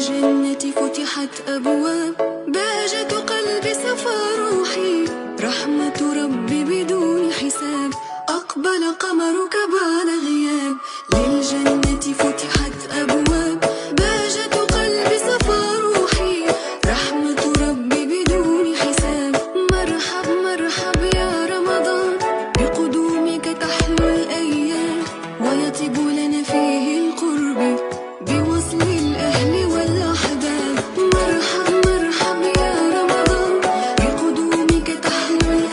للجنة فتحت أبواب، بهجة قلبي صفى روحي، رحمة ربي بدون حساب، أقبل قمرك بعد غياب. للجنة فتحت أبواب، بهجة قلبي صفى روحي، رحمة ربي بدون حساب. مرحب مرحب يا رمضان، بقدومك تحلو الأيام، ويطيب لنا في